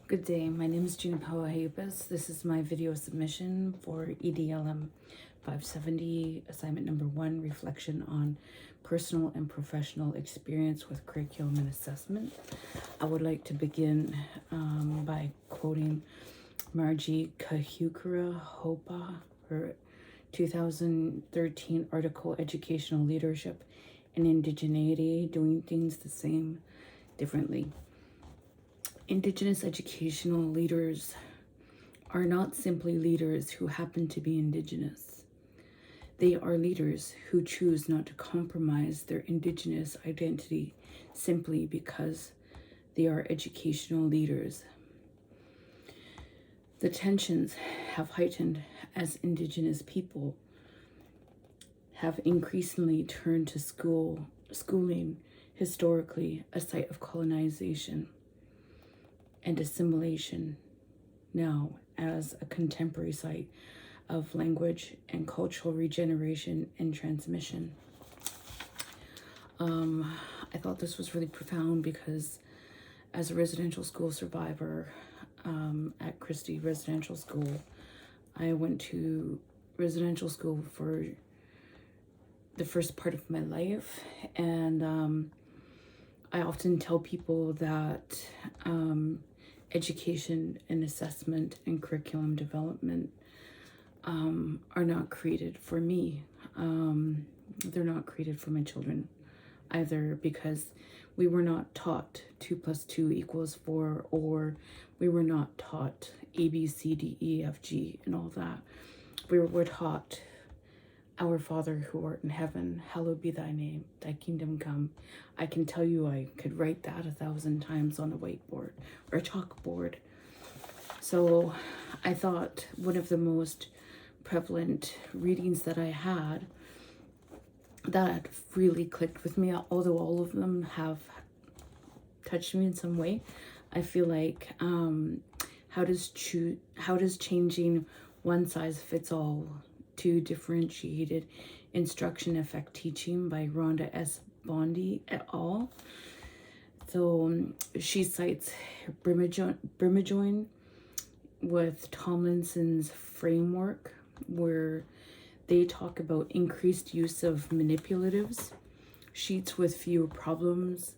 Good day, my name is Gina Pauahipis. This is my video submission for EDLM 570, assignment number 1, reflection on personal and professional experience with curriculum and assessment. I would like to begin by quoting Margie Kahukura Hopa, her 2013 article, Educational Leadership and Indigeneity, Doing Things the Same Differently. Indigenous educational leaders are not simply leaders who happen to be Indigenous. They are leaders who choose not to compromise their Indigenous identity simply because they are educational leaders. The tensions have heightened as Indigenous people have increasingly turned to schooling, historically a site of colonization and assimilation, now as a contemporary site of language and cultural regeneration and transmission. I thought this was really profound because as a residential school survivor at Christie Residential School, I went to residential school for the first part of my life, and I often tell people that education and assessment and curriculum development are not created for me. They're not created for my children either, because we were not taught 2 + 2 = 4, or we were not taught A, B, C, D, E, F, G, and all that. We were taught, Our Father who art in heaven, hallowed be thy name, thy kingdom come. I can tell you I could write that 1,000 times on a whiteboard or a chalkboard. So I thought one of the most prevalent readings that I had that really clicked with me, although all of them have touched me in some way, I feel like how does changing one size fits all to differentiated instruction affect teaching by Rhonda S. Bondi et al. So she cites Brimajoin with Tomlinson's framework, where they talk about increased use of manipulatives, sheets with fewer problems,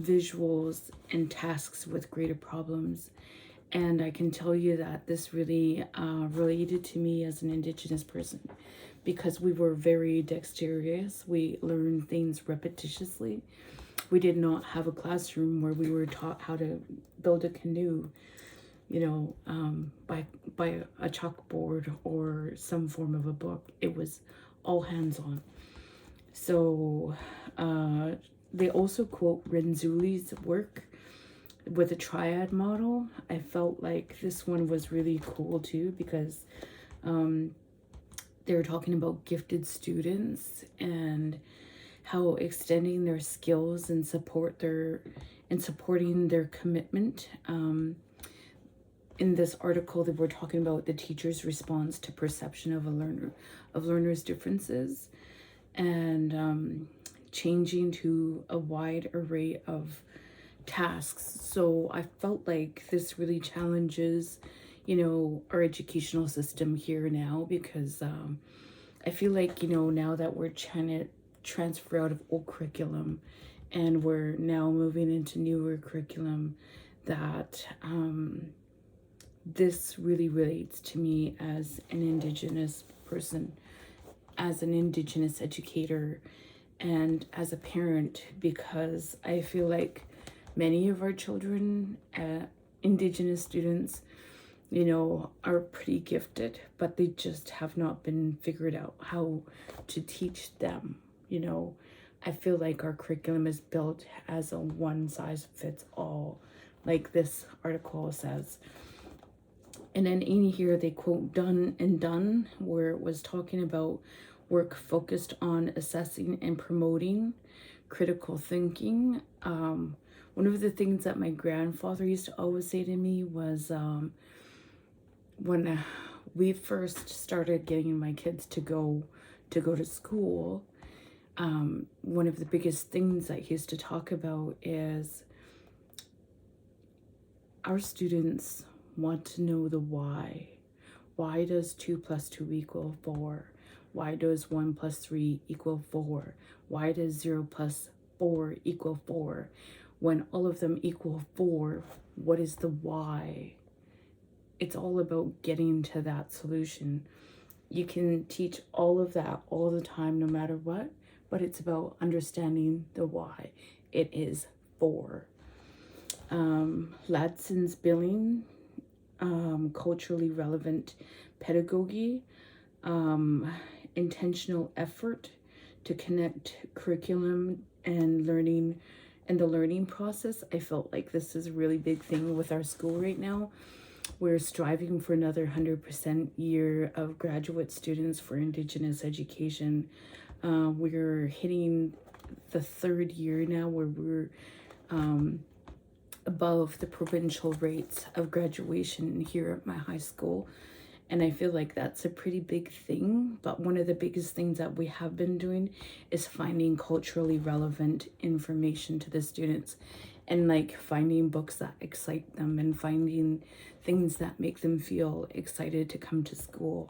visuals, and tasks with greater problems. And I can tell you that this really related to me as an Indigenous person, because we were very dexterous. We learned things repetitiously. We did not have a classroom where we were taught how to build a canoe, by a chalkboard or some form of a book. It was all hands-on. So they also quote Renzuli's work with a triad model. I felt like this one was really cool too, because they were talking about gifted students and how extending their skills and supporting their commitment. In this article, they were talking about the teacher's response to perception of learners' differences, and changing to a wide array of tasks. So I felt like this really challenges, our educational system here now, because I feel like, now that we're trying to transfer out of old curriculum and we're now moving into newer curriculum, that this really relates to me as an Indigenous person, as an Indigenous educator, and as a parent, because I feel like many of our children, Indigenous students, are pretty gifted, but they just have not been figured out how to teach them. I feel like our curriculum is built as a one size fits all, like this article says. And then in here, they quote Done and Done, where it was talking about work focused on assessing and promoting critical thinking. One of the things that my grandfather used to always say to me was, when we first started getting my kids to go to school, one of the biggest things that he used to talk about is our students want to know the why. Why does 2 plus 2 equal 4? Why does 1 plus 3 equal 4? Why does 0 plus 4 equal 4? When all of them equal 4, what is the why? It's all about getting to that solution. You can teach all of that all the time, no matter what, but it's about understanding the why. It is 4. Ladson's billing, culturally relevant pedagogy, intentional effort to connect curriculum and learning and the learning process. I felt like this is a really big thing with our school right now. We're striving for another 100% year of graduate students for Indigenous education. We're hitting the 3rd year now where we're above the provincial rates of graduation here at my high school. And I feel like that's a pretty big thing. But one of the biggest things that we have been doing is finding culturally relevant information to the students, and like finding books that excite them and finding things that make them feel excited to come to school.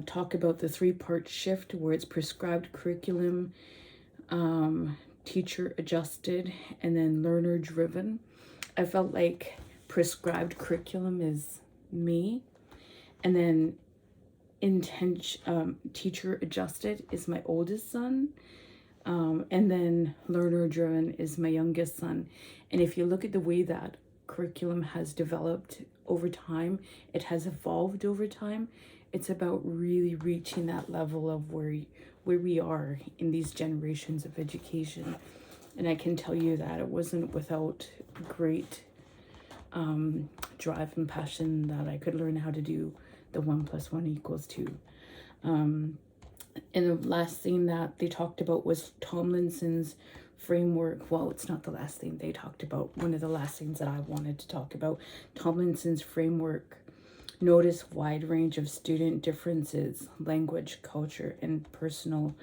Talk about the 3-part shift where it's prescribed curriculum, teacher adjusted, and then learner driven. I felt like prescribed curriculum is me, and then teacher adjusted is my oldest son, and then learner driven is my youngest son. And if you look at the way that curriculum has developed over time, it has evolved over time. It's about really reaching that level of where we are in these generations of education. And I can tell you that it wasn't without great drive and passion that I could learn how to do the 1 plus 1 equals 2. And the last thing that they talked about was Tomlinson's framework. Well, it's not the last thing they talked about. One of the last things that I wanted to talk about, Tomlinson's framework. Notice wide range of student differences, language, culture, and personal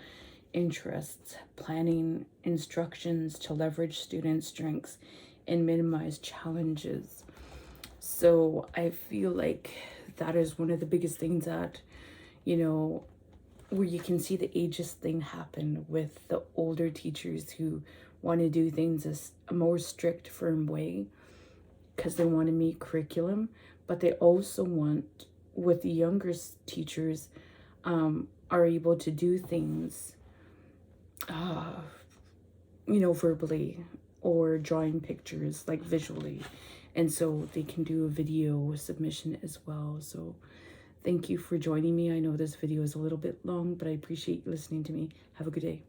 interests. Planning instructions to leverage student strengths and minimize challenges. So I feel like that is one of the biggest things that, where you can see the ageist thing happen with the older teachers who want to do things a more strict, firm way because they want to meet curriculum, but they also want, with the younger teachers, are able to do things, verbally or drawing pictures, like visually. And so they can do a video submission as well. So thank you for joining me. I know this video is a little bit long, but I appreciate you listening to me. Have a good day.